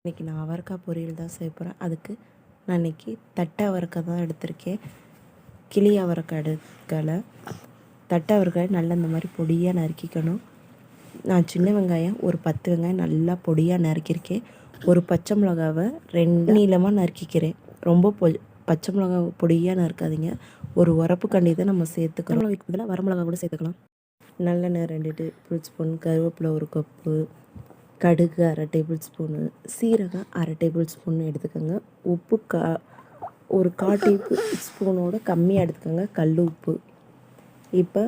இன்றைக்கி நான் அவரைக்காய் பொரியல் தான் செய்ய போகிறேன். அதுக்கு நான் இன்றைக்கி தட்டை அவரைக்காய் தான் எடுத்திருக்கேன். கிளி அவரைக்காய் எடுக்கலை. தட்டை அவரைக்காய் நல்லா இந்த மாதிரி பொடியாக நறுக்கிக்கணும். நான் சின்ன வெங்காயம் ஒரு 10 வெங்காயம் நல்லா பொடியாக நறுக்கியிருக்கேன். ஒரு பச்சை மிளகாவை 2 நீளமாக நறுக்கிக்கிறேன். ரொம்ப பச்சை மிளகா பொடியாக நறுக்காதீங்க. ஒரு உரப்பு கண்டி தான் நம்ம சேர்த்துக்கிறோம். இதில் வரமிளகா கூட சேர்த்துக்கலாம். நல்லெண்ணெய் 2 டேபிள் ஸ்பூன், கருவேப்பிலை 1 கப்பு, கடுகு 1/2 டேபிள் ஸ்பூனு, சீரகம் 1/2 டேபிள் ஸ்பூன் எடுத்துக்கோங்க. உப்பு ஒரு 1/4 டேபிள் ஸ்பூனோட கம்மியாக எடுத்துக்கோங்க, கல் உப்பு. இப்போ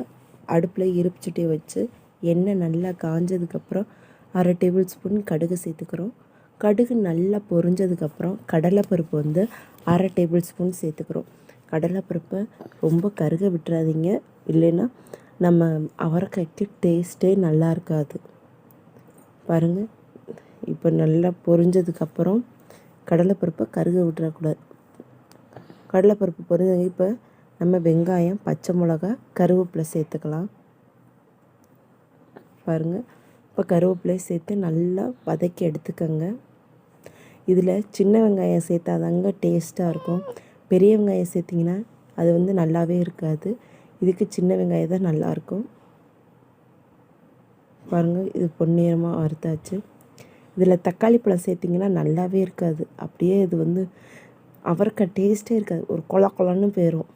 அடுப்பில் இருப்புச்சட்டியை வச்சு எண்ணெய் நல்லா காஞ்சதுக்கப்புறம் 1/2 டேபிள் ஸ்பூன் கடுகு சேர்த்துக்கிறோம். கடுகு நல்லா பொரிஞ்சதுக்கப்புறம் கடலைப்பருப்பு 1/2 டேபிள் ஸ்பூன் சேர்த்துக்கிறோம். கடலைப்பருப்பை ரொம்ப கருக விட்டுறாதீங்க, இல்லைன்னா நம்ம அவரைக்காய்க்கு டேஸ்ட்டே நல்லா இருக்காது. பாருங்கள், இப்போ நல்லா பொரிஞ்சதுக்கப்புறம் கடலைப்பருப்பை கருக விட்டுறக்கூடாது. கடலைப்பருப்பு பொரிஞ்சது. இப்போ நம்ம வெங்காயம், பச்சை மிளகா, கருவேப்பிலை சேர்த்துக்கலாம். பாருங்கள், இப்போ கருவேப்பிலை சேர்த்து நல்லா வதக்கி எடுத்துக்கோங்க. இதில் சின்ன வெங்காயம் சேர்த்தாதாங்க டேஸ்ட்டாக இருக்கும். பெரிய வெங்காயம் சேர்த்திங்கன்னா அது நல்லாவே இருக்காது. இதுக்கு சின்ன வெங்காயம் தான் நல்லாயிருக்கும். பாருங்கள், இது பொன்னிறமாக வறுத்தாச்சு. இதில் தக்காளி பழம் சேர்த்திங்கன்னா நல்லாவே இருக்காது. அப்படியே இது அவரைக்காய் டேஸ்ட்டே இருக்காது, ஒரு கொலன்னு போயிடும்.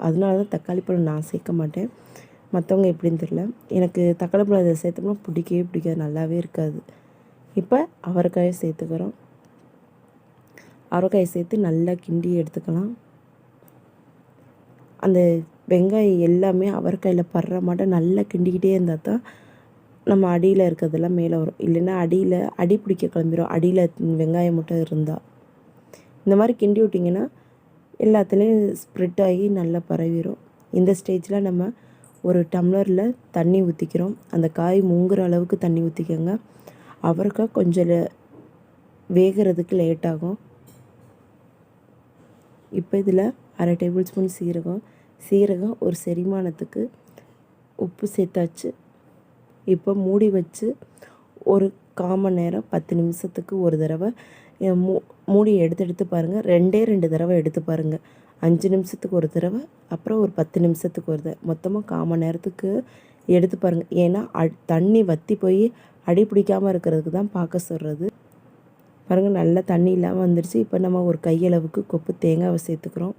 அதனால தான் தக்காளி பழம் நான் சேர்க்க மாட்டேன். மற்றவங்க எப்படின்னு தெரியல, எனக்கு தக்காளி பழம் இதை சேர்த்தோம்னா பிடிக்கவே பிடிக்காது, நல்லாவே இருக்காது. இப்போ அவரைக்காயை சேர்த்துக்கிறோம். அவரைக்காயை சேர்த்து நல்லா கிண்டி எடுத்துக்கலாம். அந்த வெங்காயம் எல்லாமே அவரைக்காயில் படுற மாட்டோம் நல்லா கிண்டிக்கிட்டே இருந்தால் தான் நம்ம அடியில் இருக்கிறதெல்லாம் மேலே வரும். இல்லைன்னா அடி பிடிக்க கிளம்பிடும், அடியில் வெங்காயம் மட்டும் இருந்தால். இந்த மாதிரி கிண்டி விட்டிங்கன்னா எல்லாத்துலேயும் ஸ்ப்ரெட் ஆகி நல்லா பரவிடும். இந்த ஸ்டேஜில் நம்ம ஒரு டம்ளரில் தண்ணி ஊற்றிக்கிறோம். அந்த காய் முங்குற அளவுக்கு தண்ணி ஊற்றிக்கோங்க. அவரைக்காய் கொஞ்சம் வேகிறதுக்கு லேட் ஆகும். இப்போ இதில் 1/2 டேபிள் ஸ்பூன் சீரகம் ஒரு செரிமானத்துக்கு உப்பு சேர்த்தாச்சு. இப்போ மூடி வச்சு ஒரு 1/4 மணி நேரம் 10 நிமிஷத்துக்கு ஒரு தடவை மூடி எடுத்து பாருங்கள். 2 தடவை எடுத்து பாருங்கள். 5 நிமிஷத்துக்கு ஒரு தடவை, அப்புறம் ஒரு 10 நிமிஷத்துக்கு ஒரு தடவை, மொத்தமாக 1/4 மணி நேரத்துக்கு எடுத்து பாருங்கள். ஏன்னா தண்ணி வற்றி போய் அடி பிடிக்காமல் இருக்கிறதுக்கு தான் பார்க்க சொல்கிறது. பாருங்கள், நல்லா தண்ணி இல்லாமல் வந்துடுச்சு. இப்போ நம்ம ஒரு கையளவுக்கு கொப்பு தேங்காவை சேர்த்துக்கிறோம்.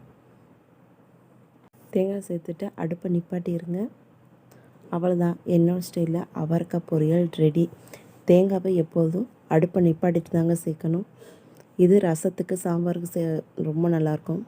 தேங்காய் சேர்த்துட்டு அடுப்பை நிப்பாட்டிடுங்க. அவ்வளோதான், என்னோட ஸ்டைலில் அவரைக்காய் பொரியல் ரெடி. தேங்காவை எப்போதும் அடுப்பை நிப்பாட்டிட்டு தாங்க சேர்க்கணும். இது ரசத்துக்கு, சாம்பாருக்கு ரொம்ப நல்லாயிருக்கும்.